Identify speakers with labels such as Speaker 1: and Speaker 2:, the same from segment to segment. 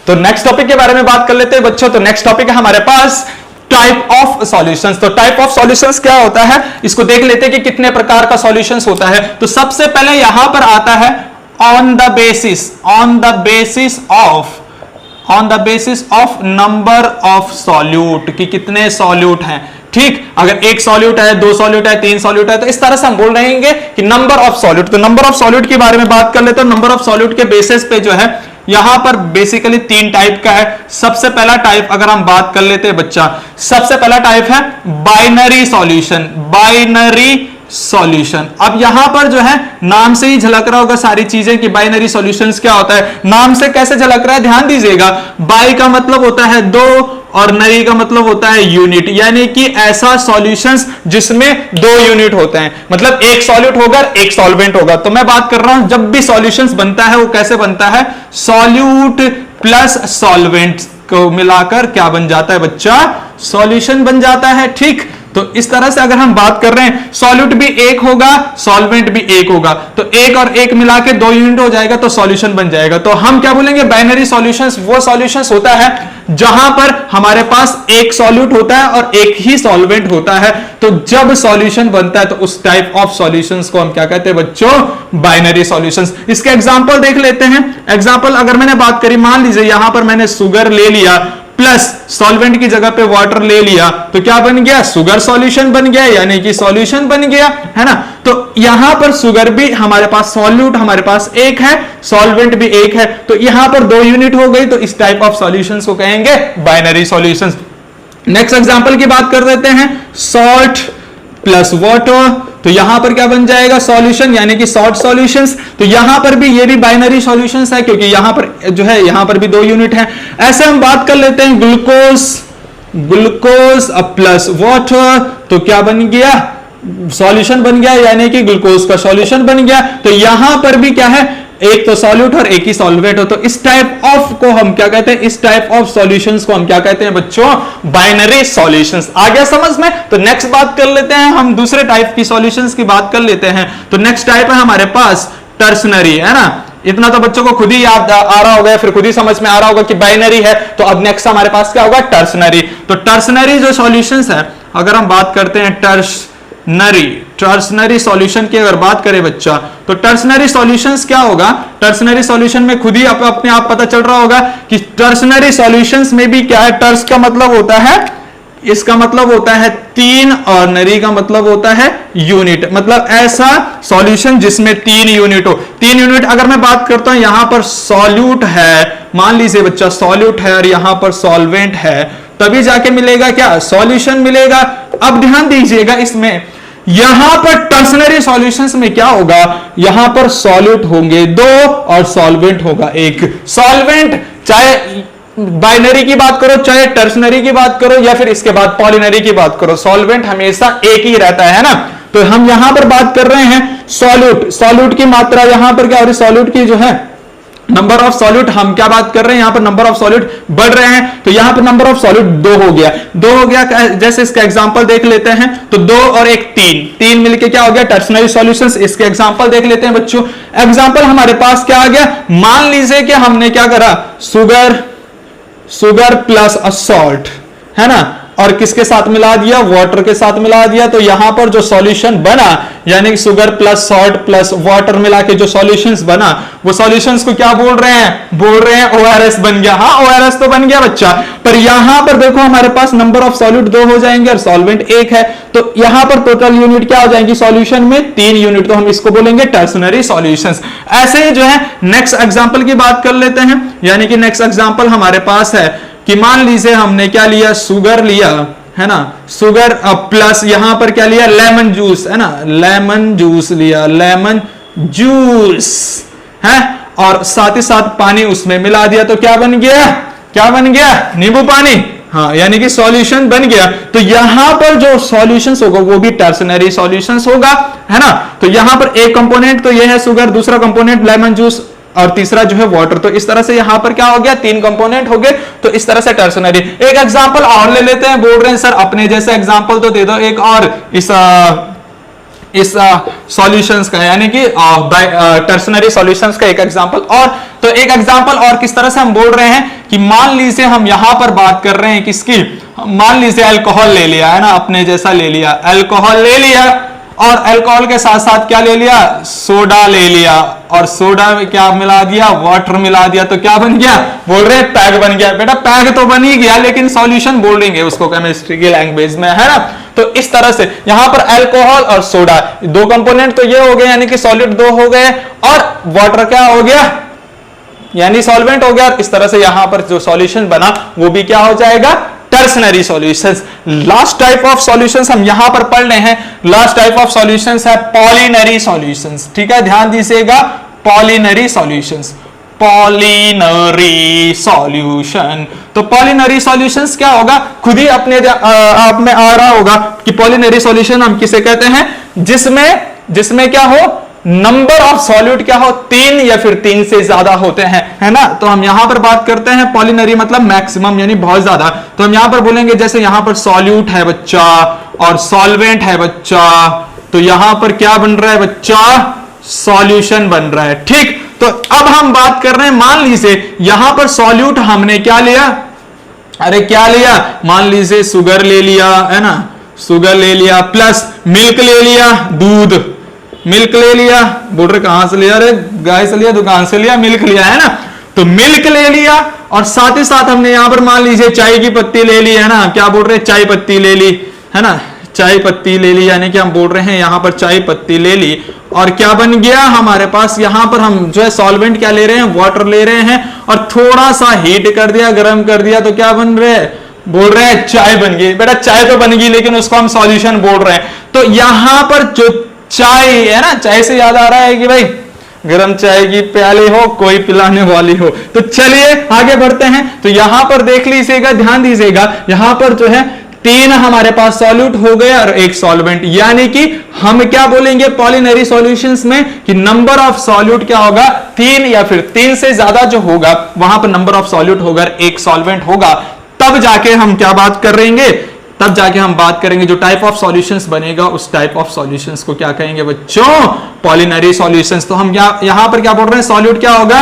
Speaker 1: तो next topic के बारे में बात कर लेते हैं बच्चों। तो नेक्स्ट टॉपिक है हमारे पास टाइप ऑफ सॉल्यूशंस। तो टाइप ऑफ सॉल्यूशंस क्या होता है, इसको देख लेते हैं कि कितने प्रकार का सॉल्यूशंस होता है। तो सबसे पहले यहां पर आता है on the basis of number of solute, कि कितने सॉल्यूट हैं। ठीक, अगर एक सॉल्यूट है, दो सॉल्यूट है, तीन सॉल्यूट है, तो इस तरह से हम बोल रहे हैं कि नंबर ऑफ सॉल्यूट। तो नंबर ऑफ सॉल्यूट के बारे में बात कर लेते हैं। नंबर ऑफ सॉल्यूट के बेसिस पे जो है यहां पर बेसिकली तीन टाइप का है। सबसे पहला टाइप अगर हम बात कर लेते हैं बच्चा, सबसे पहला टाइप है बाइनरी सॉल्यूशन। अब यहां पर जो है नाम से ही झलक रहा होगा सारी चीजें कि बाइनरी सॉल्यूशंस क्या होता है। नाम से कैसे झलक रहा है ध्यान दीजिएगा। बाई का मतलब होता है दो और नरी का मतलब होता है यूनिट, यानी कि ऐसा सॉल्यूशंस जिसमें दो यूनिट होते हैं, मतलब एक सॉल्यूट होगा एक सॉल्वेंट होगा। तो मैं बात कर रहा हूं जब भी सॉल्यूशंस बनता है वो कैसे बनता है, सॉल्यूट प्लस सॉल्वेंट को मिलाकर क्या बन जाता है बच्चा, सॉल्यूशन बन जाता है। ठीक, तो इस तरह से अगर हम बात कर रहे हैं सॉल्यूट भी एक होगा सॉल्वेंट भी एक होगा, तो एक और एक मिला के दो यूनिट हो जाएगा तो सॉल्यूशन बन जाएगा। तो हम क्या बोलेंगे, बाइनरी सॉल्यूशंस वो सॉल्यूशंस होता है जहां पर हमारे पास एक सॉल्यूट होता है और एक ही सॉल्वेंट होता है। तो जब सॉल्यूशन बनता है तो उस टाइप ऑफ सॉल्यूशंस को हम क्या कहते हैं बच्चों, बाइनरी सॉल्यूशंस। इसके एग्जांपल देख लेते हैं। एग्जांपल अगर मैंने बात करी, मान लीजिए यहां पर मैंने शुगर ले लिया प्लस सॉल्वेंट की जगह पे वाटर ले लिया, तो क्या बन गया, शुगर सॉल्यूशन बन गया, यानी कि सॉल्यूशन बन गया, है ना। तो यहां पर शुगर भी हमारे पास सॉल्यूट हमारे पास एक है, सॉल्वेंट भी एक है, तो यहां पर दो यूनिट हो गई। तो इस टाइप ऑफ सॉल्यूशंस को कहेंगे बाइनरी सॉल्यूशंस। नेक्स्ट एग्जांपल की बात कर देते हैं, सॉल्ट प्लस वाटर, तो यहां पर क्या बन जाएगा, सॉल्यूशन, यानी कि सॉल्ट सॉल्यूशंस। तो यहां पर भी ये भी बाइनरी सॉल्यूशंस है क्योंकि यहां पर जो है यहां पर भी दो यूनिट है। ऐसे हम बात कर लेते हैं ग्लूकोज प्लस वाटर, तो क्या बन गया, सॉल्यूशन बन गया, यानी कि ग्लूकोज का सॉल्यूशन बन गया। तो यहां पर भी क्या है, एक तो सॉल्यूट और एक ही सॉल्वेंट हो। तो इस टाइप ऑफ को हम क्या कहते हैं, इस टाइप ऑफ सॉल्यूशंस को हम क्या कहते हैं बच्चों, बाइनरी सॉल्यूशंस। आ गया समझ में। तो नेक्स्ट बात कर लेते हैं हम दूसरे टाइप की सॉल्यूशंस की बात कर लेते हैं। तो नेक्स्ट टाइप है हमारे पास टर्शनरी, है ना। इतना तो बच्चों को खुद ही याद आ रहा होगा, फिर खुद ही समझ में आ रहा होगा कि बाइनरी है। तो अब नेक्स्ट हमारे पास क्या होगा, टर्शनरी। तो टर्शनरी जो सॉल्यूशंस है, अगर हम बात करते हैं टर्शनरी सॉल्यूशन की अगर बात करें बच्चा, तो टर्शनरी सॉल्यूशंस क्या होगा, टर्शनरी सॉल्यूशन में खुद ही अपने आप पता चल रहा होगा कि टर्शनरी सॉल्यूशंस में भी क्या है, टर्स का मतलब होता है, इसका मतलब होता है तीन और नरी का मतलब होता है यूनिट, मतलब ऐसा सॉल्यूशन जिसमें तीन यूनिट हो। तीन यूनिट अगर मैं बात करता हूं, यहां पर सॉल्यूट है, मान लीजिए बच्चा सॉल्यूट है और यहां पर सॉल्वेंट है, तभी जाके मिलेगा क्या, सॉल्यूशन मिलेगा। अब ध्यान दीजिएगा, इसमें यहां पर टर्शनरी सॉल्यूशंस में क्या होगा, यहां पर सॉल्यूट होंगे दो और सॉल्वेंट होगा एक। सॉल्वेंट चाहे बाइनरी की बात करो, चाहे टर्शनरी की बात करो, या फिर इसके बाद पॉलिनरी की बात करो, सॉल्वेंट हमेशा एक ही रहता है ना। तो हम यहां पर बात कर रहे हैं सॉल्यूट की मात्रा यहां पर क्या हो रही, सॉल्यूट की जो है नंबर ऑफ सॉल्यूट, हम क्या बात कर रहे हैं, यहां पर नंबर ऑफ सॉल्यूट बढ़ रहे हैं। तो यहां पर नंबर ऑफ सॉल्यूट दो हो गया। जैसे इसका एग्जांपल देख लेते हैं, तो दो और एक तीन मिलके क्या हो गया, टर्शनरी सॉल्यूशंस। इसके एग्जांपल देख लेते हैं बच्चों। एग्जांपल हमारे पास क्या आ गया, मान लीजिए कि हमने क्या करा, शुगर प्लस सॉल्ट, है ना, और किसके साथ मिला दिया, वाटर के साथ मिला दिया। तो यहां पर जो सॉल्यूशन बना, यानी कि sugar plus salt plus water मिला के जो सॉल्यूशंस बना, वो सॉल्यूशंस को क्या बोल रहे हैं, ORS बन गया। हाँ, ORS तो बन गया बच्चा, पर यहां पर देखो हमारे पास नंबर ऑफ सॉल्यूट दो हो जाएंगे और सॉल्वेंट एक है, तो यहां पर टोटल यूनिट क्या हो जाएंगी, सॉल्यूशन में तीन यूनिट, तो हम इसको बोलेंगे टर्शनरी सॉल्यूशंस। ऐसे ही जो है नेक्स्ट एग्जांपल की बात कर लेते हैं, यानी कि नेक्स्ट एग्जांपल हमारे पास है कि मान लीजिए हमने क्या लिया, शुगर लिया, है ना, शुगर प्लस यहां पर क्या लिया, लेमन जूस, है ना, लेमन जूस लिया, लेमन जूस है, और साथ ही साथ पानी उसमें मिला दिया, तो क्या बन गया, नींबू पानी। हाँ, यानी कि सॉल्यूशन बन गया। तो यहां पर जो सॉल्यूशंस होगा वो भी टर्शनरी सॉल्यूशंस होगा, है ना। तो यहां पर एक कंपोनेंट तो ये है शुगर, दूसरा कंपोनेंट लेमन जूस, और तीसरा जो है वाटर। तो इस तरह से यहां पर क्या हो गया, तीन कंपोनेंट हो गए। तो इस तरह से टर्शनरी। एक एग्जांपल और ले लेते हैं, बोल रहे हैं सर अपने जैसे एग्जांपल तो दे दो एक और, इस सॉल्यूशंस का, यानी कि टर्शनरी सॉल्यूशंस का एक एग्जांपल। और तो एक एग्जांपल और किस तरह से हम बोल रहे हैं कि मान लीजिए हम यहां पर बात कर रहे हैं किसकी, मान लीजिए अल्कोहल ले लिया है ना, अपने जैसा ले लिया, अल्कोहल ले लिया और अल्कोहल के साथ साथ क्या ले लिया, सोडा ले लिया, और सोडा में क्या मिला दिया, वाटर मिला दिया, तो क्या बन गया, बोल रहे हैं पैग बन गया। बेटा पैग तो बन ही गया, लेकिन सॉल्यूशन बोलेंगे उसको केमिस्ट्री की लैंग्वेज में, है ना। तो इस तरह से यहां पर अल्कोहल और सोडा दो कंपोनेंट तो ये हो गए, यानी कि सॉलिड दो हो गए, और वाटर क्या हो गया, यानी सॉल्वेंट हो गया। इस तरह से यहां पर जो सॉल्यूशन बना वो भी क्या हो जाएगा, tertiary solutions. Last type of solutions हम यहां पर पढ़ रहे हैं, लास्ट टाइप ऑफ सॉल्यूशंस है पॉलिनरी सॉल्यूशंस। ठीक है, ध्यान दीजिएगा, पॉलिनरी सॉल्यूशंस, पॉलिनरी सॉल्यूशन। तो पॉलिनरी सॉल्यूशंस क्या होगा, खुद ही अपने आप में आ रहा होगा कि पॉलिनरी सॉल्यूशन हम किसे कहते हैं, जिसमें क्या हो, नंबर ऑफ सॉल्यूट क्या हो, 3 या फिर 3 से ज्यादा होते हैं, है ना। तो हम यहां पर बात करते हैं पॉलिनरी मतलब मैक्सिमम, यानी बहुत ज्यादा। तो हम यहां पर बोलेंगे जैसे यहां पर सॉल्यूट है बच्चा और सॉल्वेंट है बच्चा, तो यहां पर क्या बन रहा है बच्चा, सॉल्यूशन बन रहा है। ठीक, तो अब हम बात कर रहे हैं, मान लीजिए यहां पर सॉल्यूट हमने क्या लिया, अरे क्या लिया, मान लीजिए शुगर ले लिया, है ना, शुगर ले लिया, प्लस मिल्क ले लिया, दूध, मिल्क ले लिया, बोल रहे कहां से लिया, अरे गाय से लिया, दुकान से लिया, मिल्क लिया, है ना। तो मिल्क ले लिया और साथ ही साथ हमने यहां पर मान लीजिए चाय की पत्ती ले ली, है ना, क्या बोल रहे हैं, चाय पत्ती ले ली, है ना, चाय पत्ती ले ली, यानी कि हम बोल रहे हैं यहां पर चाय पत्ती ले ली, और क्या बन गया हमारे पास, यहां पर हम जो है सॉल्वेंट क्या ले रहे हैं, वाटर ले रहे हैं, और थोड़ा सा हीट कर दिया, गर्म कर दिया, तो क्या बन रहे हैं, बोल रहे हैं चाय बन गई। बेटा चाय तो बन गई, लेकिन उसको हम सॉल्यूशन बोल रहे हैं। तो यहां पर जो चाय है ना, चाय से याद आ रहा है कि भाई गरम चाय की प्याली हो, कोई पिलाने वाली हो। तो चलिए आगे बढ़ते हैं। तो यहां पर देख लीजिएगा, ध्यान दीजिएगा, यहां पर जो है 3 हमारे पास सॉल्यूट हो गए और 1 सॉल्वेंट, यानी कि हम क्या बोलेंगे पॉलिनरी सॉल्यूशंस में कि नंबर ऑफ सॉल्यूट क्या होगा, 3 या फिर 3 से ज्यादा जो होगा वहां पर नंबर ऑफ सॉल्यूट होगा, 1 सॉल्वेंट होगा, तब जाके हम क्या बात करेंगे, तब जाके हम बात करेंगे जो टाइप ऑफ सॉल्यूशंस बनेगा उस टाइप ऑफ सॉल्यूशंस को क्या कहेंगे बच्चों, पॉलिनरी सॉल्यूशंस। तो हम यहां पर क्या बोल रहे हैं, सॉल्यूट क्या होगा,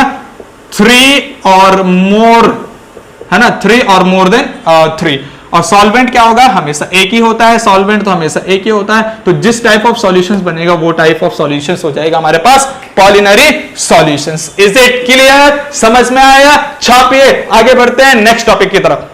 Speaker 1: 3 और मोर, है ना, 3 और मोर देन 3, और सॉल्वेंट क्या होगा, हमेशा एक ही होता है, सॉल्वेंट तो हमेशा एक ही होता है। तो जिस टाइप ऑफ सॉल्यूशंस बनेगा वो टाइप ऑफ सॉल्यूशंस हो जाएगा हमारे पास पॉलिनरी सॉल्यूशंस। इज इट क्लियर, समझ में आया, छापिए, आगे बढ़ते हैं नेक्स्ट टॉपिक की तरफ।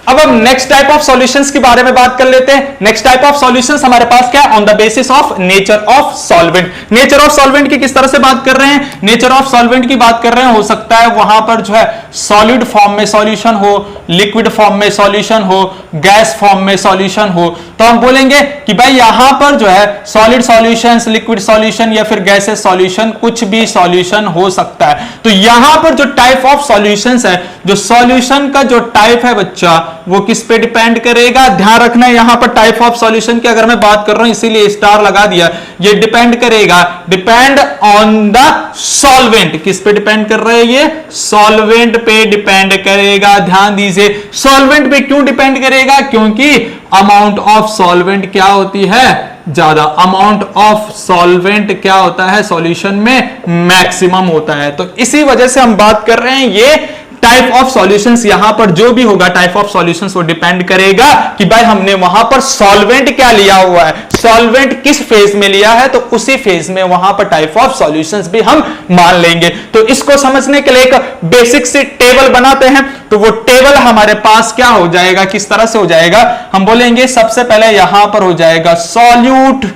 Speaker 1: अब हम नेक्स्ट टाइप ऑफ सॉल्यूशंस के बारे में बात कर लेते हैं। नेक्स्ट टाइप ऑफ सॉल्यूशंस हमारे पास क्या है, on the basis of nature of solvent. Nature of solvent की किस तरह से बात कर रहे हैं, नेचर ऑफ सॉल्वेंट की बात कर रहे हैं, हो सकता है वहां पर जो है सॉलिड फॉर्म में सॉल्यूशन हो, लिक्विड फॉर्म में सॉल्यूशन हो, गैस फॉर्म में सॉल्यूशन हो। तो हम बोलेंगे कि भाई यहां पर जो है सॉलिड सॉल्यूशंस, लिक्विड सॉल्यूशन या फिर गैसेस सॉल्यूशन, कुछ भी सॉल्यूशन हो सकता है। तो यहां पर जो टाइप ऑफ सॉल्यूशंस है, जो सॉल्यूशन का जो टाइप है बच्चा, वो किस पे डिपेंड करेगा, ध्यान रखना है यहां पर टाइप ऑफ सॉल्यूशन की अगर मैं बात कर रहा हूं इसीलिए स्टार लगा दिया, ये डिपेंड करेगा, डिपेंड ऑन द सॉल्वेंट। किस पे डिपेंड कर रहे हैं, ये सॉल्वेंट पे डिपेंड करेगा। ध्यान दीजिए, सॉल्वेंट पे क्यों डिपेंड करेगा, क्योंकि अमाउंट ऑफ सॉल्वेंट क्या होती है, ज्यादा, अमाउंट ऑफ सॉल्वेंट क्या होता है सॉल्यूशन में, मैक्सिमम होता है। तो इसी वजह से हम बात कर रहे हैं ये टाइप ऑफ सॉल्यूशंस, यहां पर जो भी होगा टाइप ऑफ सॉल्यूशंस वो डिपेंड करेगा कि भाई हमने वहां पर सॉल्वेंट क्या लिया हुआ है, सॉल्वेंट किस फेज में लिया है, तो उसी फेज में वहां पर टाइप ऑफ सॉल्यूशंस भी हम मान लेंगे। तो इसको समझने के लिए एक बेसिक सी टेबल बनाते हैं। तो वो टेबल हमारे पास क्या हो जाएगा, किस तरह से हो जाएगा, हम बोलेंगे सबसे पहले यहां पर हो जाएगा सॉल्यूट,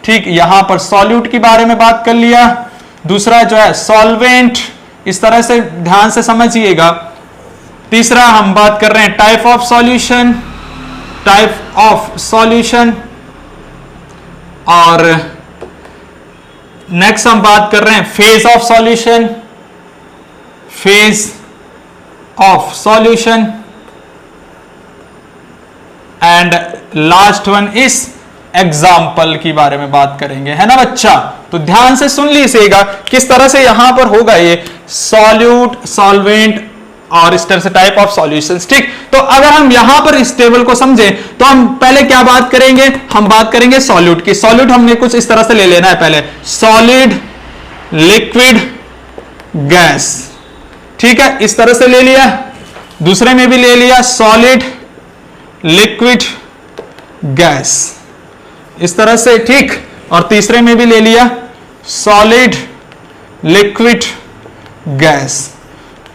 Speaker 1: ठीक, यहां पर सॉल्यूट के बारे में बात कर लिया। दूसरा जो है सॉल्वेंट, इस तरह से ध्यान से समझिएगा। तीसरा हम बात कर रहे हैं type of solution, type of solution, और नेक्स्ट हम बात कर रहे हैं phase of solution, phase of solution, and last one is example के बारे में बात करेंगे, है ना बच्चा। तो ध्यान से सुन लीजिएगा किस तरह से यहां पर होगा, ये सॉल्यूट, सॉल्वेंट और इस तरह से टाइप ऑफ सॉल्यूशंस। ठीक, तो अगर हम यहां पर इस टेबल को समझे तो हम पहले क्या बात करेंगे, हम बात करेंगे सॉल्यूट की। सॉल्यूट हमने कुछ इस तरह से ले लेना है, पहले सॉलिड, लिक्विड, गैस। ठीक है, इस तरह से ले लिया। दूसरे में भी ले लिया सॉलिड, लिक्विड, गैस, इस तरह से। ठीक, और तीसरे में भी ले लिया सॉलिड, लिक्विड, गैस।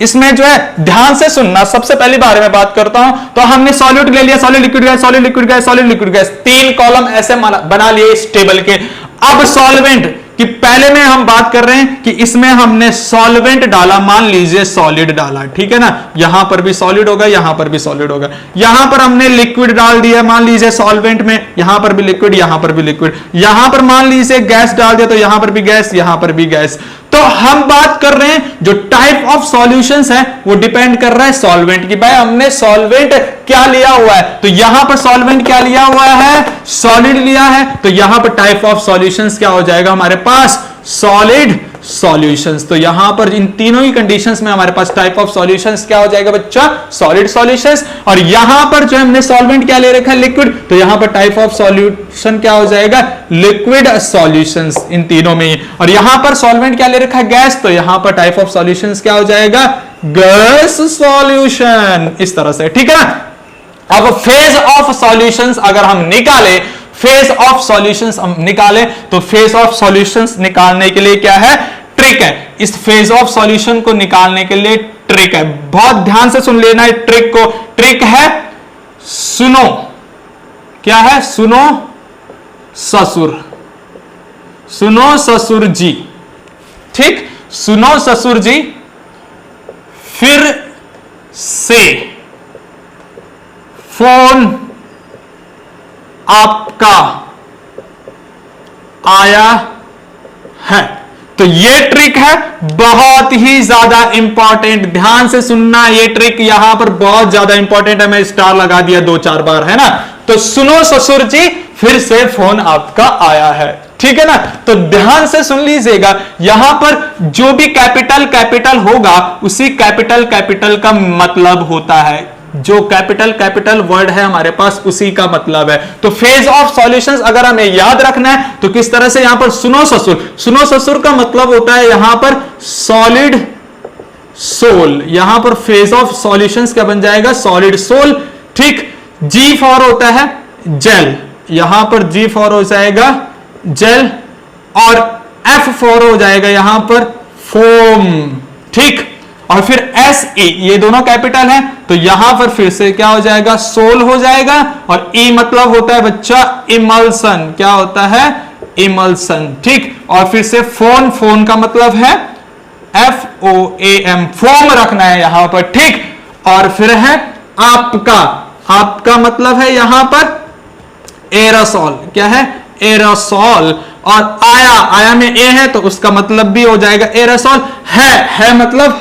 Speaker 1: इसमें जो है ध्यान से सुनना, सबसे पहली बार में बात करता हूं तो हमने सॉल्यूट ले लिया, solid liquid gas, solid liquid gas, solid liquid gas, 3 column ऐसे बना लिए इस टेबल के। अब सॉल्वेंट कि पहले में हम बात कर रहे हैं कि इसमें हमने सॉल्वेंट डाला, मान लीजिए सॉलिड डाला, ठीक है ना, यहां पर भी सॉलिड होगा, यहां पर भी सॉलिड होगा। यहां पर हमने लिक्विड डाल दिया, मान लीजिए सॉल्वेंट में, यहां पर भी लिक्विड, यहां पर भी लिक्विड। यहां पर मान लीजिए गैस डाल दिया तो यहां पर भी गैस, यहां पर भी गैस। तो हम बात कर रहे हैं जो टाइप ऑफ सॉल्यूशंस है वो डिपेंड कर रहा है सॉल्वेंट की। भाई हमने सॉल्वेंट क्या लिया हुआ है, तो यहां पर सॉल्वेंट क्या लिया हुआ है, सॉलिड लिया है, तो यहां पर टाइप ऑफ सॉल्यूशंस क्या हो जाएगा हमारे पास, सॉलिड सॉल्यूशंस। तो यहां पर इन तीनों ही कंडीशंस में हमारे पास टाइप ऑफ सॉल्यूशंस क्या हो जाएगा बच्चा, सॉलिड सॉल्यूशंस। और यहां पर जो हमने सॉल्वेंट क्या ले रखा है, लिक्विड, तो यहां पर टाइप ऑफ सॉल्यूशन क्या हो जाएगा, लिक्विड सॉल्यूशंस, इन तीनों में ही। और यहां पर सॉल्वेंट क्या ले रखा है, गैस, तो यहां पर टाइप ऑफ सॉल्यूशंस क्या हो जाएगा, गैस सॉल्यूशन, इस तरह से। ठीक है ना। अब फेज ऑफ सॉल्यूशंस अगर हम निकाले, फेज ऑफ सॉल्यूशंस हम निकाले, तो फेज ऑफ सॉल्यूशंस निकालने के लिए क्या है, ट्रिक है। इस फेज ऑफ सॉल्यूशन को निकालने के लिए ट्रिक है, बहुत ध्यान से सुन लेना है ट्रिक को। ट्रिक है सुनो, क्या है, सुनो ससुर, सुनो ससुर जी। ठीक, सुनो ससुर जी, फिर से फोन आपका आया है। तो ये ट्रिक है, बहुत ही ज्यादा इंपॉर्टेंट, ध्यान से सुनना। ये ट्रिक यहां पर बहुत ज्यादा इंपॉर्टेंट है, मैं स्टार लगा दिया 2-4 बार, है ना। तो सुनो ससुर जी, फिर से फोन आपका आया है। ठीक है ना। तो ध्यान से सुन लीजिएगा, यहां पर जो भी कैपिटल होगा उसी कैपिटल का मतलब होता है, जो कैपिटल वर्ड है हमारे पास उसी का मतलब है। तो फेज ऑफ सॉल्यूशंस अगर हमें याद रखना है तो किस तरह से, यहां पर सुनो ससुर का मतलब होता है यहां पर सॉलिड सोल, यहां पर फेज ऑफ सॉल्यूशंस क्या बन जाएगा, सॉलिड सोल। ठीक, जी फॉर होता है जेल, यहां पर जी फॉर हो जाएगा जेल, और एफ फॉर हो जाएगा यहां पर फोम। ठीक, और फिर एस ई, ये दोनों कैपिटल है, तो यहां पर फिर से क्या हो जाएगा, सोल हो जाएगा। और ई मतलब होता है बच्चा इमल्सन, क्या होता है, इमल्सन। ठीक, और फिर से फोन का मतलब है FOAM, फोम रखना है यहां पर। ठीक, और फिर है आपका मतलब है यहां पर एरोसॉल, क्या है, एरोसॉल। और आया में ए है तो उसका मतलब भी हो जाएगा एरोसॉल। है मतलब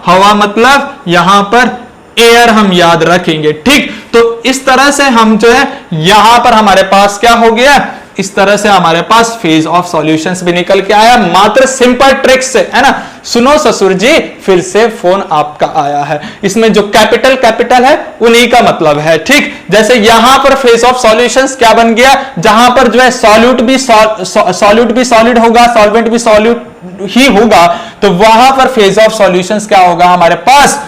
Speaker 1: हवा मतलब यहां पर एयर, हम याद रखेंगे। ठीक, तो इस तरह से हम जो है यहां पर हमारे पास क्या हो गया, इस तरह से हमारे पास फेज ऑफ सॉल्यूशंस भी निकल के आया, मात्र सिंपल ट्रिक से, है ना। सुनो ससुर जी, फिर से फोन आपका आया है, इसमें जो कैपिटल है उन्हीं का मतलब है। ठीक, जैसे यहां पर फेज ऑफ सॉल्यूशंस क्या बन गया, जहां पर जो है सॉल्यूट भी सॉलिड होगा, सॉल्वेंट भी सॉल्यूट ही होगा, तो वहां पर फेज ऑफ सॉल्यूशंस क्या होगा हमारे पास,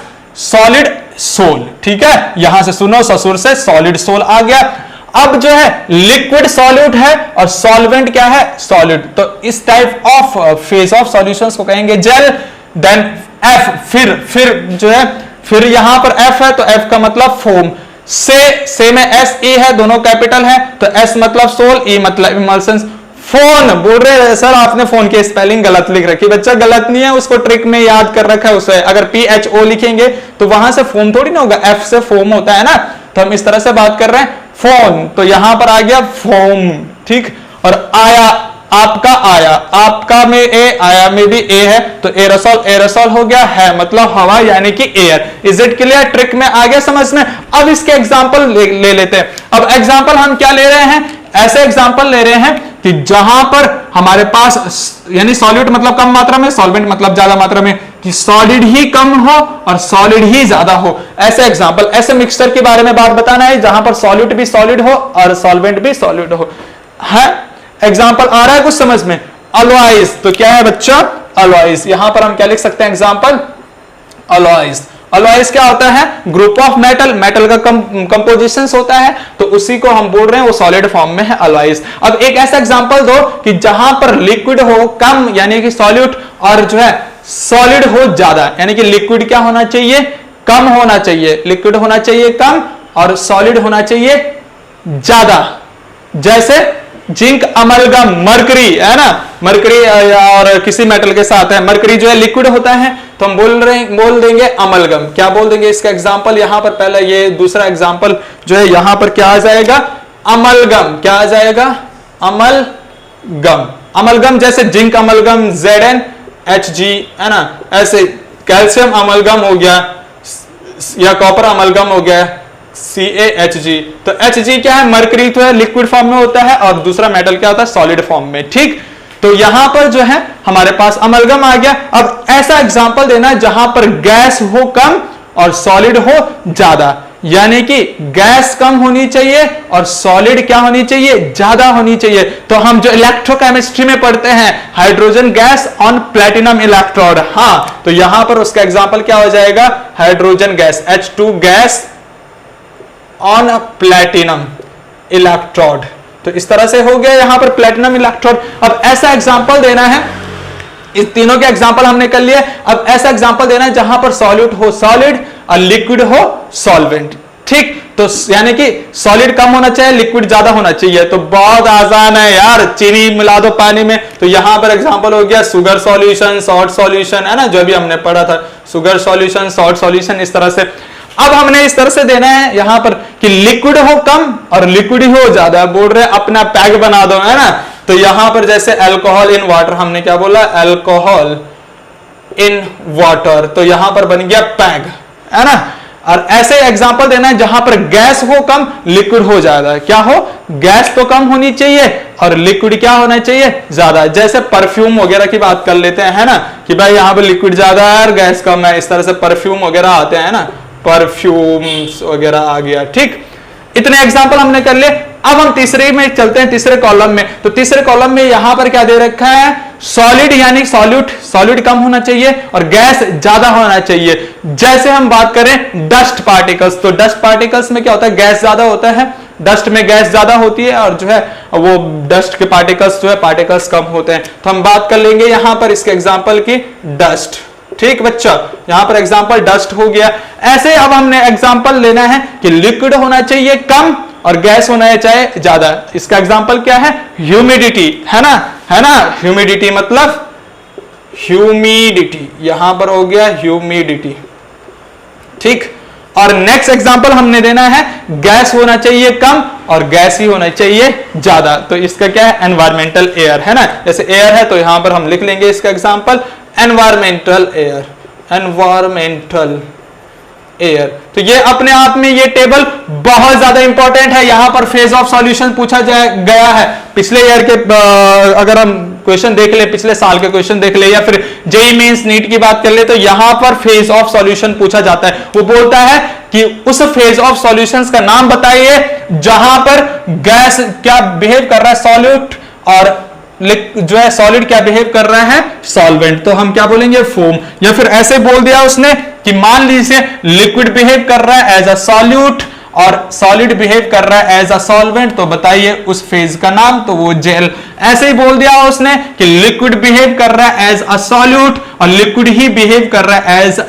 Speaker 1: सॉलिड सोल। ठीक है, यहां से सुनो ससुर से सॉलिड सोल आ गया। अब जो है लिक्विड सॉल्यूट है और सॉल्वेंट क्या है, सॉलिड। तो इस type of phase of solutions को कहेंगे जेल। देन एफ, फिर जो है, फिर यहां पर एफ है तो एफ का मतलब फोम। से में एस ए है, दोनों कैपिटल है, तो एस मतलब सोल, ई मतलब इमल्सन। फोन बोल रहे हैं सर आपने फोन की स्पेलिंग गलत लिख रखी, बच्चा गलत नहीं है, उसको ट्रिक में याद कर रखा है उसे। अगर PHO लिखेंगे तो वहां से फोम थोड़ी ना होगा, एफ से फोम होता है ना, तो हम इस तरह से बात कर रहे हैं फोन, तो यहां पर आ गया फोम। ठीक, और आया, आपका में ए, आया में भी ए है, तो एरोसॉल हो गया, है मतलब हवा यानी कि air. Is it clear, trick में आ गया समझ में। अब इसके एग्जांपल ले लेते हैं। अब एग्जांपल हम क्या ले रहे हैं, ऐसे एग्जांपल ले रहे हैं कि जहां पर हमारे पास यानी सॉल्यूट मतलब कम मात्रा में, सॉल्वेंट मतलब ज्यादा मात्रा में, कि सॉलिड ही कम हो और सॉलिड ही ज्यादा हो। ऐसे एग्जांपल, ऐसे मिक्सचर के बारे में बात बताना है जहां पर सॉल्यूट भी सॉलिड हो और सॉल्वेंट भी सॉलिड हो। है एग्जांपल आ रहा है कुछ समझ में? अलॉयज, तो क्या है बच्चा? अलॉयज। यहां पर हम क्या लिख सकते हैं एग्जांपल? अलॉयज। अलॉयज क्या होता है? ग्रुप ऑफ मेटल, मेटल का कंपोजिशन होता है, तो उसी को हम बोल रहे हैं वो सॉलिड फॉर्म में है, अलॉयज। अब एक ऐसा एग्जांपल दो कि जहां पर लिक्विड हो कम यानी कि सॉल्यूट, और जो है सॉलिड हो ज्यादा, यानी कि लिक्विड क्या होना चाहिए? कम होना चाहिए। लिक्विड होना चाहिए कम और सॉलिड होना चाहिए ज्यादा। जैसे जिंक अमलगम, मरकरी है ना, मरकरी और किसी मेटल के साथ है, मरकरी जो है लिक्विड होता है, तो हम बोल देंगे अमलगम। क्या बोल देंगे इसका एग्जांपल? यहां पर पहले ये दूसरा एग्जांपल जो है यहां पर क्या आ जाएगा? अमलगम। क्या आ जाएगा? अमलगम। अमलगम जैसे जिंक अमलगम ZnHg है ना, ऐसे कैल्शियम अमलगम हो गया या कॉपर अमलगम हो गया CaHg। तो Hg क्या है? मरकरी तो है लिक्विड फॉर्म में होता है और दूसरा मेटल क्या होता है? सॉलिड फॉर्म में। ठीक, तो यहां पर जो है हमारे पास अमलगम आ गया। अब ऐसा एग्जांपल देना जहां पर गैस हो कम और सॉलिड हो ज्यादा, यानी कि गैस कम होनी चाहिए और सॉलिड क्या होनी चाहिए? ज्यादा होनी चाहिए। तो हम जो इलेक्ट्रोकेमिस्ट्री में पढ़ते हैं hydrogen gas on platinum electrode, हाँ, तो यहां पर उसका एग्जांपल क्या हो जाएगा? Hydrogen gas H2 gas on platinum electrode. तो इस तरह से हो गया यहां पर प्लेटिनम इलेक्ट्रोड। अब ऐसा एग्जांपल देना है, इस तीनों के एग्जांपल हमने कर लिए। अब ऐसा एग्जांपल देना है जहां पर सॉल्यूट हो सॉलिड और लिक्विड हो सॉल्वेंट। ठीक, तो यानी कि सॉलिड कम होना चाहिए, लिक्विड ज्यादा होना चाहिए। तो बहुत आसान है यार, चीनी मिला दो पानी में, तो यहां पर एग्जांपल हो गया शुगर सॉल्यूशन, सॉल्ट सॉल्यूशन, है ना, जो भी हमने पढ़ा था, शुगर सॉल्यूशन, सॉल्ट सॉल्यूशन, इस तरह से। अब हमने इस तरह से देना है यहां पर कि लिक्विड हो कम और लिक्विड हो ज्यादा, बोल रहे अपना पैग बना दो, है ना। तो यहां पर जैसे अल्कोहल इन वाटर, हमने क्या बोला? अल्कोहल इन वाटर, तो यहां पर बन गया पैग, है ना। और ऐसे एग्जांपल देना है जहां पर गैस हो कम, लिक्विड हो ज्यादा। क्या हो? गैस तो कम होनी चाहिए और लिक्विड क्या होना चाहिए? ज्यादा। जैसे परफ्यूम वगैरह की बात कर लेते हैं, है ना, कि भाई यहां पर लिक्विड ज्यादा है और गैस कम है, इस तरह से परफ्यूम वगैरह आते हैं ना, परफ्यूम्स वगैरह आ गया। ठीक, इतने एग्जांपल हमने कर लिए। अब हम तीसरे में चलते हैं, तीसरे कॉलम में। तो तीसरे कॉलम में यहां पर क्या दे रखा है? सॉलिड यानी सॉल्यूट, सॉलिड कम होना चाहिए और गैस ज्यादा होना चाहिए। जैसे हम बात करें डस्ट पार्टिकल्स, तो डस्ट पार्टिकल्स में क्या होता है? गैस ज्यादा होता है, डस्ट में गैस ज्यादा होती है और जो है वो डस्ट के पार्टिकल्स जो है पार्टिकल्स कम होते हैं। तो हम बात कर लेंगे यहां पर इसके एग्जाम्पल की, डस्ट। ठीक बच्चा, यहां पर एग्जांपल डस्ट हो गया। ऐसे अब हमने एग्जांपल लेना है कि लिक्विड होना चाहिए कम और गैस होना चाहिए ज्यादा। इसका एग्जांपल क्या है? ह्यूमिडिटी, है ना, है ना। ह्यूमिडिटी मतलब ह्यूमिडिटी, यहां पर हो गया ह्यूमिडिटी। ठीक, और नेक्स्ट एग्जांपल हमने देना है गैस होना चाहिए कम और गैस ही होना चाहिए ज्यादा। तो इसका क्या है? एनवायरमेंटल एयर, है ना। जैसे एयर है तो यहां पर हम लिख लेंगे इसका example environmental air, environmental air. तो ये अपने आप में ये टेबल बहुत ज्यादा इंपॉर्टेंट है। यहां पर फेज ऑफ सॉल्यूशन पूछा गया है। पिछले ईयर के अगर हम क्वेश्चन देख ले, पिछले साल के क्वेश्चन देख ले, या फिर जेईई मेंस नीट की बात कर ले, तो यहां पर फेज ऑफ सॉल्यूशन पूछा जाता है। वो बोलता है कि उस फेज ऑफ सॉल्यूशंस का नाम बताइए जहां पर गैस क्या बिहेव कर रहा है, सॉल्यूट, और जो है सॉलिड क्या बिहेव कर रहा है, सॉल्वेंट। तो हम क्या बोलेंगे? फोम। या फिर ऐसे बोल दिया उसने कि मान लीजिए लिक्विड बिहेव कर रहा है एज अ सॉल्यूट और सॉलिड बिहेव कर रहा है एज अ सॉल्वेंट, तो बताइए उस फेज का नाम, तो वो जेल। ऐसे ही बोल दिया उसने कि लिक्विड बिहेव कर रहा है एज अ सॉल्यूट और लिक्विड ही बिहेव कर रहा है एज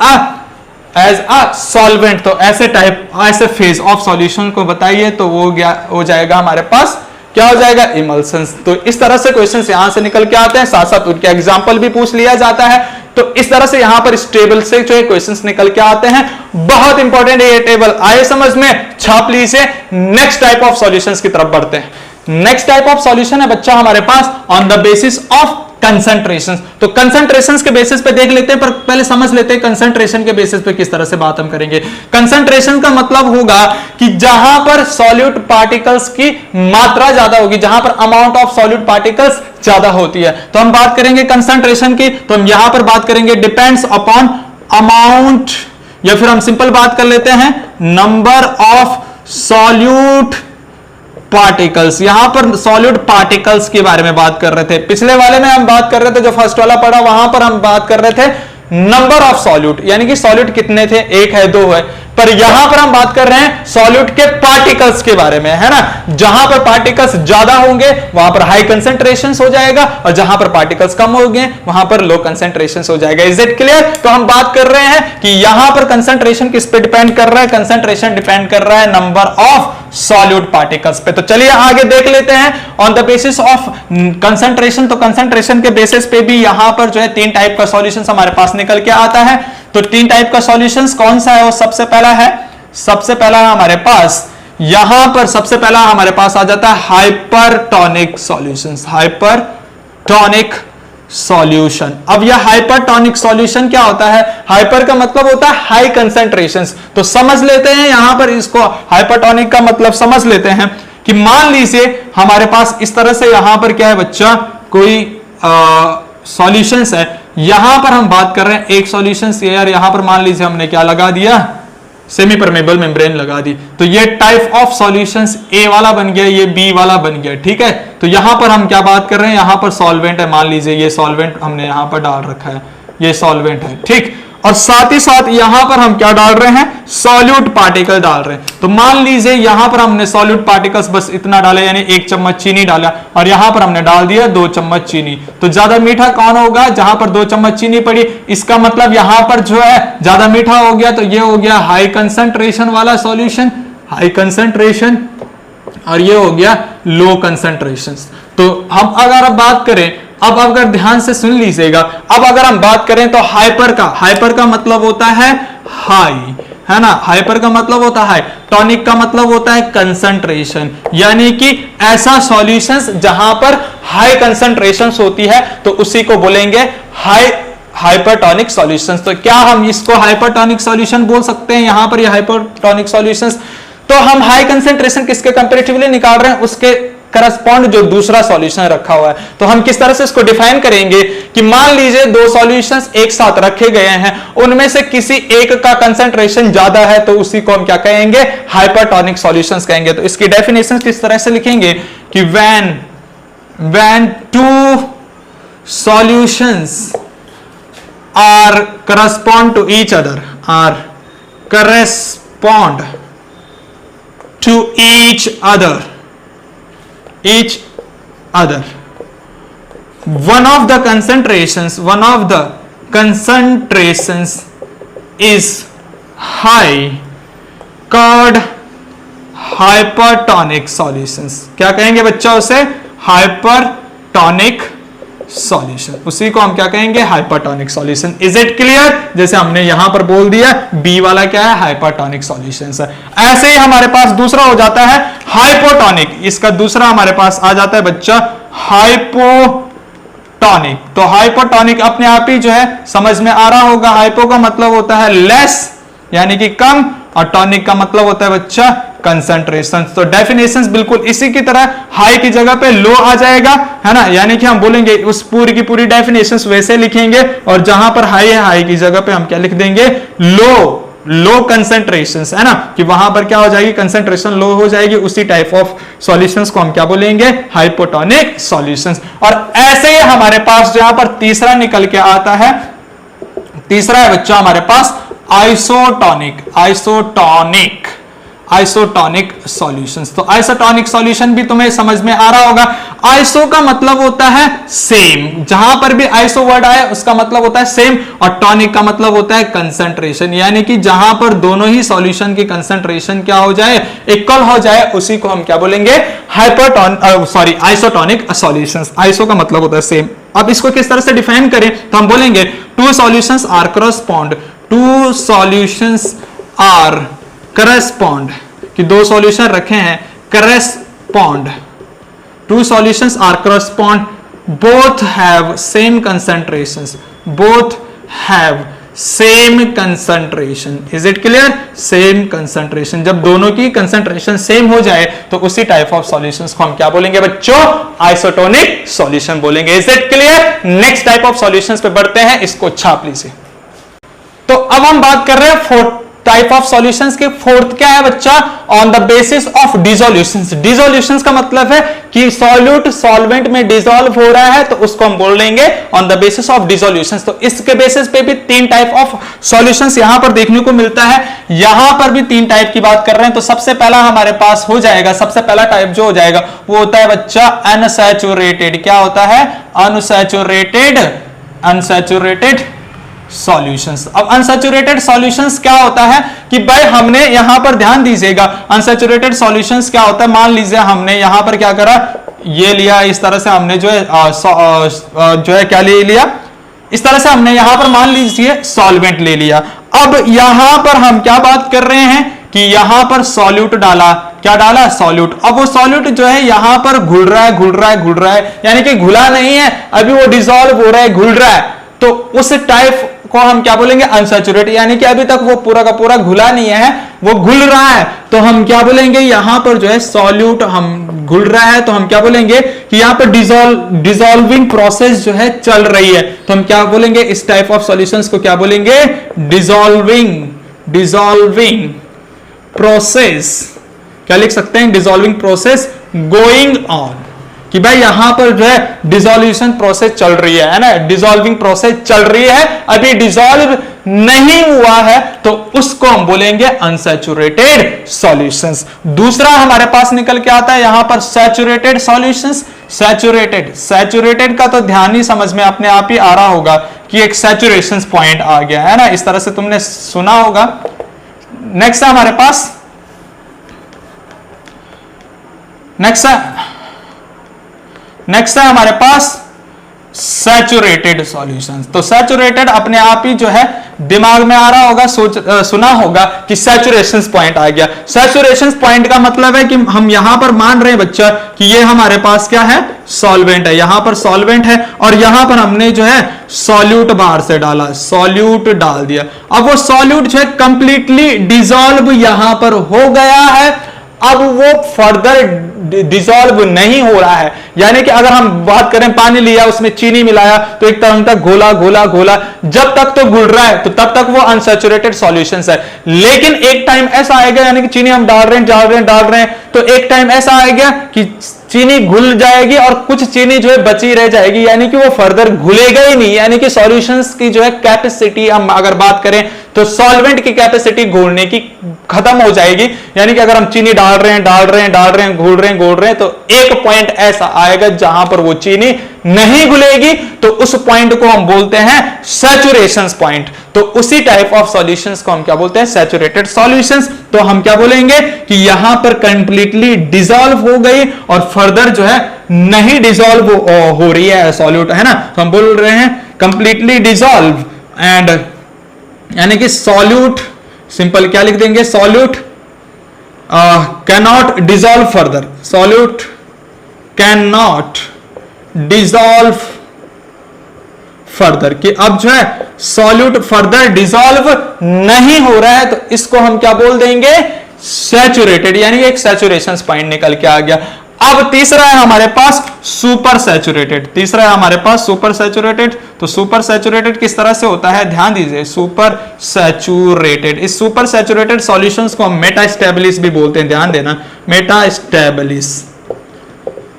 Speaker 1: अ सॉल्वेंट, तो ऐसे टाइप, ऐसे फेज ऑफ सॉल्यूशन को बताइए, तो वो हो जाएगा हमारे पास, क्या हो जाएगा? इमल्शंस। तो इस तरह से क्वेश्चंस यहां से निकल के आते हैं, साथ साथ उनके एग्जांपल भी पूछ लिया जाता है। तो इस तरह से यहां पर इस टेबल से जो है क्वेश्चंस निकल के आते हैं। बहुत इंपॉर्टेंट है ये टेबल, आए समझ में, छाप लीजिए। नेक्स्ट टाइप ऑफ सॉल्यूशंस की तरफ बढ़ते हैं। नेक्स्ट टाइप ऑफ सॉल्यूशन है बच्चा हमारे pass on the basis of concentration. तो कंसंट्रेशन के बेसिस पे देख लेते हैं, पर पहले समझ लेते हैं कंसंट्रेशन के बेसिस पे किस तरह से बात हम करेंगे। कंसंट्रेशन का मतलब होगा कि जहां पर सॉल्यूट पार्टिकल्स की मात्रा ज्यादा होगी, जहां पर अमाउंट ऑफ सॉल्यूट पार्टिकल्स ज्यादा होती है, तो हम बात करेंगे कंसंट्रेशन की। तो हम यहां पर बात करेंगे डिपेंड्स अपॉन अमाउंट, या फिर हम सिंपल बात कर लेते हैं नंबर ऑफ सॉल्यूट पार्टिकल्स। यहां पर सॉलिड पार्टिकल्स के बारे में बात कर रहे थे, पिछले वाले में हम बात कर रहे थे, जो फर्स्ट वाला पढ़ा वहां पर हम बात कर रहे थे नंबर ऑफ सॉल्यूट, यानी कि सॉल्यूट कितने थे, एक है दो है, पर यहां पर हम बात कर रहे हैं सॉल्यूट के पार्टिकल्स के बारे में, है ना। जहां पर पार्टिकल्स ज्यादा होंगे वहां पर हाई कंसेंट्रेशन हो जाएगा, और जहां पर पार्टिकल्स कम होंगे वहां पर लो कंसेंट्रेशन हो जाएगा। Is it clear? तो हम बात कर रहे हैं कि यहां पर कंसेंट्रेशन किस पे डिपेंड कर रहा है, कंसेंट्रेशन डिपेंड कर रहा है नंबर ऑफ सॉल्यूट पार्टिकल्स पे। तो चलिए आगे देख लेते हैं on the basis of concentration. तो कंसेंट्रेशन के बेसिस पे भी यहां पर जो है तीन टाइप का सॉल्यूशन हमारे पास निकल के आता है। तो तीन टाइप का सॉल्यूशंस कौन सा है? वो सबसे पहला हमारे पास यहां पर सबसे पहला हमारे पास आ जाता है हाइपरटोनिक सॉल्यूशंस। Hypertonic solution. अब यह हाइपरटोनिक सॉल्यूशन क्या होता है? हाइपर का मतलब होता है हाई कंसेंट्रेशंस। तो समझ लेते हैं यहां पर इसको, हाइपरटोनिक का मतलब समझ लेते हैं कि मान लीजिए हमारे पास इस तरह से यहां पर क्या है बच्चा, कोई सॉल्यूशंस है। यहां पर हम बात कर रहे हैं एक सॉल्यूशन यार, यहां पर मान लीजिए हमने क्या लगा दिया, सेमी परमेबल मेम्ब्रेन लगा दी, तो ये टाइप ऑफ सॉल्यूशंस ए वाला बन गया, ये बी वाला बन गया, ठीक है। तो यहां पर हम क्या बात कर रहे हैं, यहां पर सॉल्वेंट है, मान लीजिए ये सॉल्वेंट हमने यहां पर डाल रखा है, ये सॉल्वेंट है, ठीक। और साथ ही साथ यहां पर हम क्या डाल रहे हैं, सॉल्यूट पार्टिकल डाल रहे हैं। तो मान लीजिए यहां पर हमने सॉल्यूट पार्टिकल्स बस इतना डाला, यानी 1 चम्मच चीनी डाला, और यहां पर हमने डाल दिया 2 चम्मच चीनी। तो ज्यादा मीठा कौन होगा? जहां पर 2 चम्मच चीनी पड़ी, इसका मतलब यहां पर जो है ज्यादा मीठा हो गया, तो ये हो गया हाई कंसंट्रेशन वाला सॉल्यूशन, हाई कंसंट्रेशन, और ये हो गया लो कंसंट्रेशन। तो हम अगर अब बात करें, अब अगर ध्यान से सुन लीजिएगा, अब अगर हम बात करें तो हाइपर का मतलब होता है हाई, है ना। हाइपर का मतलब होता है, टॉनिक का मतलब होता है कंसंट्रेशन, यानी कि ऐसा सॉल्यूशंस जहां पर हाई कंसंट्रेशंस होती है तो उसी को बोलेंगे हाइपरटोनिक सॉल्यूशंस। तो क्या हम इसको हाइपरटोनिक सॉल्यूशन बोल सकते हैं यहां पर, ये हाइपरटोनिक सॉल्यूशंस। तो हम हाई कंसंट्रेशन किसके कंपैरेटिवली निकाल रहे हैं, उसके करस्पॉन्ड जो दूसरा सॉल्यूशन रखा हुआ है। तो हम किस तरह से इसको डिफाइन करेंगे कि मान लीजिए दो सॉल्यूशंस एक साथ रखे गए हैं, उनमें से किसी एक का कंसंट्रेशन ज्यादा है, तो उसी को हम क्या कहेंगे, हाइपरटोनिक सॉल्यूशंस कहेंगे। तो इसकी डेफिनेशन किस तरह से लिखेंगे कि when two solutions are correspond to each other, each other, one of the concentrations is high, called hypertonic solutions। क्या कहेंगे बच्चा उसे? हाइपरटोनिक सॉल्यूशन, उसी को हम क्या कहेंगे, hypertonic solution. Is it clear? जैसे हमने यहां पर बोल दिया बी वाला क्या है, हाइपरटोनिक सॉल्यूशन है। ऐसे ही हमारे पास दूसरा हो जाता है हाइपोटोनिक, इसका दूसरा हमारे पास आ जाता है बच्चा हाइपोटोनिक। तो हाइपोटोनिक अपने आप ही जो है समझ में आ रहा होगा, हाइपो का मतलब होता है लेस, यानी कि कम, और टॉनिक का मतलब होता है बच्चा कंसंट्रेशन। तो डेफिनेशंस बिल्कुल इसी की तरह, हाई की जगह पे लो आ जाएगा, है ना, यानी कि हम बोलेंगे उस पूरी की पूरी डेफिनेशंस वैसे लिखेंगे, और जहां पर हाई है, हाई की जगह पे हम क्या लिख देंगे, लो कंसंट्रेशंस, है ना, कि वहां पर क्या हो जाएगी, कंसंट्रेशन लो हो जाएगी। उसी टाइप ऑफ सॉल्यूशंस को हम क्या बोलेंगे, हाइपोटोनिक सॉल्यूशंस। और ऐसे ही हमारे पास जहां पर तीसरा निकल के आता है, तीसरा है बच्चा हमारे पास आइसोटोनिक सॉल्यूशंस। तो आइसोटोनिक सॉल्यूशन भी तुम्हें समझ में आ रहा होगा। आइसो का मतलब होता है सेम, जहां पर भी आइसो वर्ड आए उसका मतलब होता है सेम, और टॉनिक का मतलब होता है कंसंट्रेशन, यानी कि जहां पर दोनों ही सॉल्यूशन की कंसंट्रेशन क्या हो जाए, इक्वल हो जाए, उसी को हम क्या बोलेंगे, आइसोटोनिक सॉल्यूशंस। आइसो का मतलब होता है सेम। अब इसको किस तरह से डिफाइन करें, तो हम बोलेंगे टू सॉल्यूशंस आर करस्पॉन्ड, कि दो सॉल्यूशन रखे हैं, correspond two solutions are correspond, both have same concentrations, both have same concentration, is it clear? Same concentration, जब दोनों की कंसंट्रेशन सेम हो जाए तो उसी टाइप ऑफ सॉल्यूशंस को हम क्या बोलेंगे बच्चों? आइसोटोनिक सॉल्यूशन बोलेंगे। Is it clear? Next type of solutions पे बढ़ते हैं, इसको छाप लीजिए। तो अब हम बात कर रहे हैं फोर्थ टाइप ऑफ सॉल्यूशंस के। फोर्थ क्या है बच्चा? On the basis of dissolutions. Dissolutions का मतलब है कि सॉल्यूट सॉल्वेंट में डिसॉल्व हो रहा है तो उसको हम बोल लेंगे ऑन द बेसिस ऑफ डिसोल्यूशंस। तो इसके बेसिस पे भी तीन टाइप ऑफ सॉल्यूशंस यहां पर देखने को मिलता है। यहां पर भी तीन टाइप की बात कर रहे हैं। तो सबसे पहला हमारे पास हो जाएगा, सबसे पहला टाइप जो हो जाएगा वो होता है बच्चा अनसैचुरेटेड। क्या होता है? Unsaturated, unsaturated solutions. अब अनसैचुरेटेड सॉल्यूशंस क्या होता है कि भाई हमने यहां पर ध्यान दीजिएगा, अनसैचुरेटेड सॉल्यूशंस क्या होता है? मान लीजिए हमने यहां पर क्या करा, ये लिया, इस तरह से हमने जो है क्या ले लिया, इस तरह से हमने यहां पर मान लीजिए सॉल्वेंट ले लिया। अब यहां पर हम क्या बात कर रहे हैं कि यहां पर सॉल्यूट डाला। क्या डाला? सॉल्यूट। अब वो सॉल्यूट जो है यहां पर घुल रहा है, घुल रहा है, घुल रहा है, यानी कि घुला नहीं है, अभी वो डिसॉल्व हो रहा है, घुल रहा है। तो उस टाइप को हम क्या बोलेंगे? अनसैचुरेटेड, यानी कि अभी तक वो पूरा का पूरा घुला नहीं है, वो घुल रहा है। तो हम क्या बोलेंगे? यहां पर जो है सॉल्यूट हम घुल रहा है तो हम क्या बोलेंगे कि यहां पर डिसॉल्विंग प्रोसेस जो है चल रही है। तो हम क्या बोलेंगे? इस टाइप ऑफ सॉल्यूशंस को क्या बोलेंगे? Dissolving process. क्या लिख सकते हैं? डिसॉल्विंग प्रोसेस गोइंग ऑन, कि भाई यहां पर जो है डिसोल्यूशन प्रोसेस चल रही है ना, डिसॉल्विंग प्रोसेस चल रही है, अभी डिसॉल्व नहीं हुआ है, तो उसको हम बोलेंगे अनसैचुरेटेड सॉल्यूशंस। दूसरा हमारे पास निकल के आता है यहां पर सैचुरेटेड सॉल्यूशंस। सैचुरेटेड का तो ध्यान ही समझ में अपने आप ही आ रहा होगा कि एक सैचुरेशन पॉइंट आ गया है ना, इस तरह से तुमने सुना होगा। नेक्स्ट है हमारे पास, नेक्स्ट है हमारे पास सैचुरेटेड सॉल्यूशंस। तो सैचुरेटेड अपने आप ही जो है दिमाग में आ रहा होगा, सुना होगा कि सैचुरेशन पॉइंट आ गया। सैचुरेशन पॉइंट का मतलब है कि हम यहां पर मान रहे हैं बच्चा कि ये हमारे पास क्या है? सॉल्वेंट है। यहां पर सॉल्वेंट है और यहां पर हमने जो है सॉल्यूट बाहर से डाला, सॉल्यूट डाल दिया। अब वो सॉल्यूट जो है कंप्लीटली डिसॉल्व यहां पर हो गया है, अब वो फर्दर डिसॉल्व नहीं हो रहा है। यानी कि अगर हम बात करें, पानी लिया, उसमें चीनी मिलाया, तो एक तरह तक घोला घोला घोला, जब तक तो घुल रहा है तो तब तक वो अनसैचुरेटेड सॉल्यूशंस है। लेकिन एक टाइम ऐसा आएगा, यानी कि चीनी हम डाल रहे हैं, तो एक टाइम ऐसा आएगा कि चीनी घुल जाएगी और कुछ चीनी जो है बची रह जाएगी, यानी कि वो फर्दर घुलेगा ही नहीं। यानी कि सॉल्यूशंस की जो है कैपेसिटी हम अगर बात करें तो सॉल्वेंट की कैपेसिटी घोलने की खत्म हो जाएगी। यानी कि अगर हम चीनी डाल रहे हैं, घोल रहे हैं, तो एक पॉइंट ऐसा आएगा जहां पर वो चीनी नहीं घुलेगी, तो उस पॉइंट को हम बोलते हैं सैचुरेशन पॉइंट। तो उसी टाइप ऑफ सॉल्यूशंस को हम क्या बोलते हैं? Saturated solutions. तो हम क्या बोलेंगे कि यहां पर कंप्लीटली डिसॉल्व हो गई और फर्दर जो है नहीं डिसॉल्व हो रही है सॉल्यूट, है ना। तो हम बोल रहे हैं कंप्लीटली डिसॉल्व, एंड यानी कि सॉल्यूट सिंपल क्या लिख देंगे? Solute cannot dissolve further, solute can not dissolve further, कि अब जो है सॉल्यूट फर्दर डिसॉल्व नहीं हो रहा है, तो इसको हम क्या बोल देंगे? सैचुरेटेड, यानी एक सैचुरेशन पॉइंट निकल के आ गया। अब तीसरा है हमारे पास सुपर सैचुरेटेड। तीसरा है हमारे पास सुपर सैचुरेटेड। तो सुपर सैचुरेटेड किस तरह से होता है? ध्यान दीजिए, सुपर सैचुरेटेड, इस सुपर सैचुरेटेड सॉल्यूशंस को हम मेटास्टेबिलिस भी बोलते हैं, ध्यान देना, मेटास्टेबिलिस।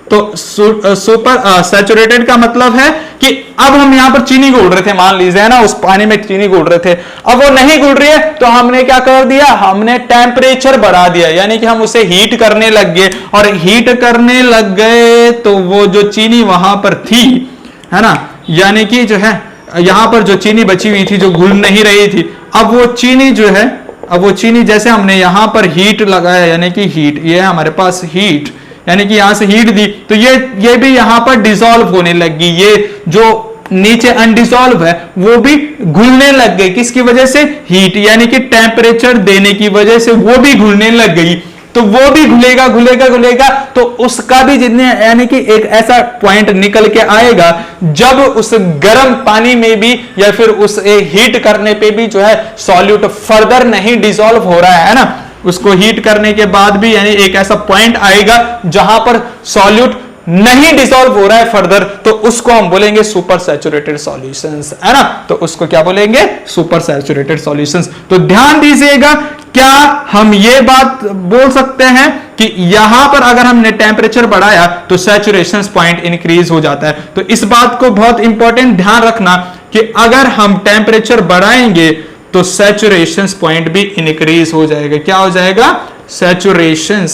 Speaker 1: तो सुपर सैचुरेटेड का मतलब है कि अब हम यहां पर चीनी घोल रहे थे, मान लीजिए, है ना, उस पानी में चीनी घोल रहे थे, अब वो नहीं घुल रही है, तो हमने क्या कर दिया? हमने टेम्परेचर बढ़ा दिया, यानी कि हम उसे हीट करने लग गए, और हीट करने लग गए तो वो जो चीनी वहां पर थी, है ना, यानी कि जो है यहां पर जो चीनी बची हुई थी, जो घुल नहीं रही थी, अब वो चीनी जो है, अब वो चीनी जैसे हमने यहां पर हीट लगाया, यानी कि हीट, ये है हमारे पास हीट, यानी कि यहां से हीट दी, तो ये भी यहां पर डिसॉल्व होने लगी। ये जो नीचे अनडिसॉल्व है वो भी घुलने लग गई, किसकी वजह से? हीट, यानी कि टेम्परेचर देने की वजह से वो भी घुलने लग गई। तो वो भी घुलेगा घुलेगा घुलेगा, तो उसका भी जितने यानी कि एक ऐसा पॉइंट निकल के आएगा जब उस गर्म पानी में भी या फिर उस हीट करने पे भी जो है सॉल्यूट फर्दर नहीं डिसॉल्व हो रहा है ना, उसको हीट करने के बाद भी यानी एक ऐसा पॉइंट आएगा जहां पर सॉल्यूट नहीं डिसॉल्व हो रहा है फर्दर, तो उसको हम बोलेंगे सुपर सैचुरेटेड सॉल्यूशंस, है ना। तो उसको क्या बोलेंगे? Super saturated solutions. तो ध्यान दीजिएगा, क्या हम ये बात बोल सकते हैं कि यहां पर अगर हमने टेम्परेचर बढ़ाया तो सैचुरेशन पॉइंट इंक्रीज हो जाता है? तो इस बात को बहुत इंपॉर्टेंट ध्यान रखना कि अगर हम टेम्परेचर बढ़ाएंगे तो सैचुरेशन पॉइंट भी इंक्रीज हो जाएगा। क्या हो जाएगा? सैचुरेशन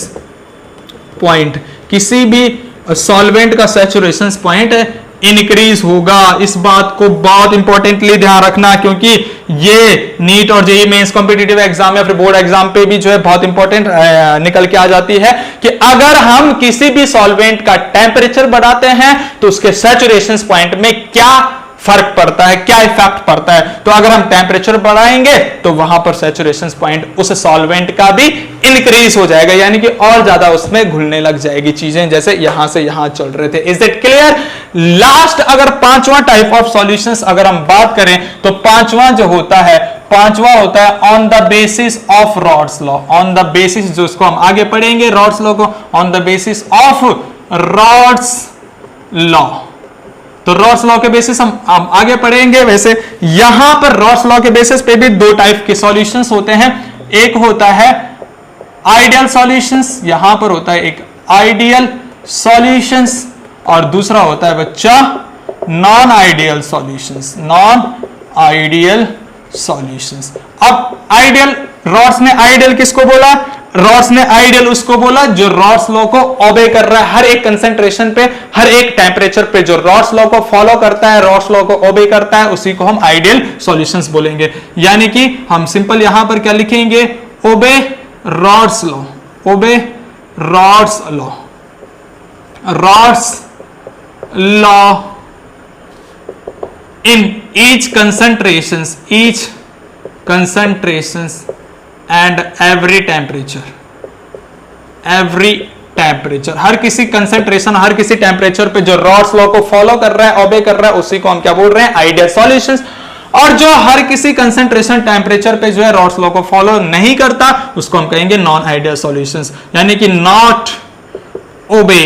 Speaker 1: पॉइंट, किसी भी सॉल्वेंट का सैचुरेशन पॉइंट इंक्रीज होगा। इस बात को बहुत इंपॉर्टेंटली ध्यान रखना, क्योंकि ये नीट और जेईई मेंस कॉम्पिटिटिव एग्जाम या फिर बोर्ड एग्जाम पे भी जो है बहुत इंपॉर्टेंट निकल के आ जाती है कि अगर हम किसी भी सॉल्वेंट का टेम्परेचर बढ़ाते हैं तो उसके सैचुरेशन पॉइंट में क्या फर्क पड़ता है, क्या इफेक्ट पड़ता है। तो अगर हम टेम्परेचर बढ़ाएंगे तो वहां पर सैचुरेशन पॉइंट उस सॉल्वेंट का भी इंक्रीज हो जाएगा, यानी कि और ज्यादा उसमें घुलने लग जाएगी चीजें, जैसे यहां से यहां चल रहे थे। Is it clear? लास्ट अगर पांचवा टाइप ऑफ सॉल्यूशंस अगर हम बात करें तो पांचवा जो होता है, पांचवा होता है on the basis of rods law. On the basis, जो उसको हम आगे पढ़ेंगे रॉड्स लॉ को, on the basis of rods law. तो रॉड्स लॉ के बेसिस हम आगे पढ़ेंगे। वैसे यहां पर रॉड्स लॉ के बेसिस पे भी दो टाइप के सॉल्यूशंस होते हैं। एक होता है आइडियल सॉल्यूशंस, यहां पर होता है एक आइडियल सॉल्यूशंस, और दूसरा होता है बच्चा non ideal solutions. Non ideal solutions. अब आइडियल, रॉड्स ने आइडियल किसको बोला? रॉड्स ने आइडियल उसको बोला जो रॉड्स लॉ को ओबे कर रहा है, हर एक कंसेंट्रेशन पे, हर एक टेम्परेचर पे जो रॉड्स लॉ को फॉलो करता है, रॉड्स लॉ को ओबे करता है, उसी को हम आइडियल सॉल्यूशंस बोलेंगे। यानी कि हम सिंपल यहां पर क्या लिखेंगे? Obey Raoult's law, obey Raoult's law, Raoult's law in each concentrations and every temperature, हर किसी कंसेंट्रेशन, हर किसी टेम्परेचर पे जो रॉड्स लॉ को फॉलो कर रहा है, ओबे कर रहा है, उसी को हम क्या बोल रहे हैं? Ideal solutions. और जो हर किसी कंसेंट्रेशन टेम्परेचर पे जो है रॉड्स लॉ को फॉलो नहीं करता, उसको हम कहेंगे नॉन आइडियल सॉल्यूशंस। यानी कि not obey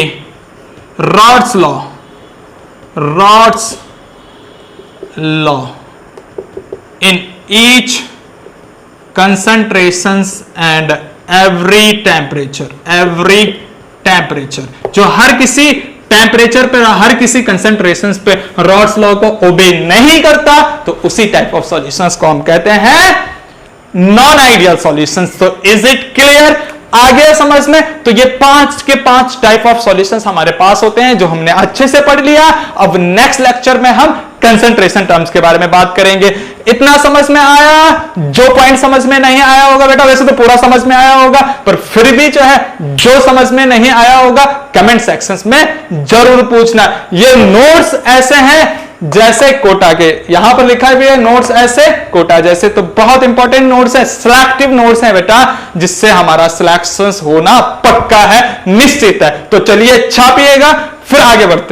Speaker 1: Raoult's law, rods law in each concentrations and every temperature, जो हर किसी टेम्परेचर पे, हर किसी कंसेंट्रेशन पे रॉड्स लॉ को ओबे नहीं करता, तो उसी टाइप ऑफ सॉल्यूशंस को हम कहते हैं नॉन आइडियल सॉल्यूशंस। तो इज इट क्लियर? आगे समझ में? तो ये 5 के 5 टाइप ऑफ सॉल्यूशंस हमारे पास होते हैं जो हमने अच्छे से पढ़ लिया। अब नेक्स्ट लेक्चर में हम कंसंट्रेशन टर्म्स के बारे में बात करेंगे। इतना समझ में आया? जो पॉइंट समझ में नहीं आया होगा बेटा, वैसे तो पूरा समझ में आया होगा, पर फिर भी जो है जो समझ में नहीं आया होगा कमेंट सेक्शंस में जरूर पूछना। ये नोट्स ऐसे हैं जैसे कोटा के, यहां पर लिखा भी है नोट्स ऐसे कोटा जैसे, तो बहुत इंपॉर्टेंट नोट्स है, सिलेक्टिव नोट्स है बेटा, जिससे हमारा सिलेक्शन होना पक्का है, निश्चित है। तो चलिए छापिएगा, फिर आगे बढ़ते हैं।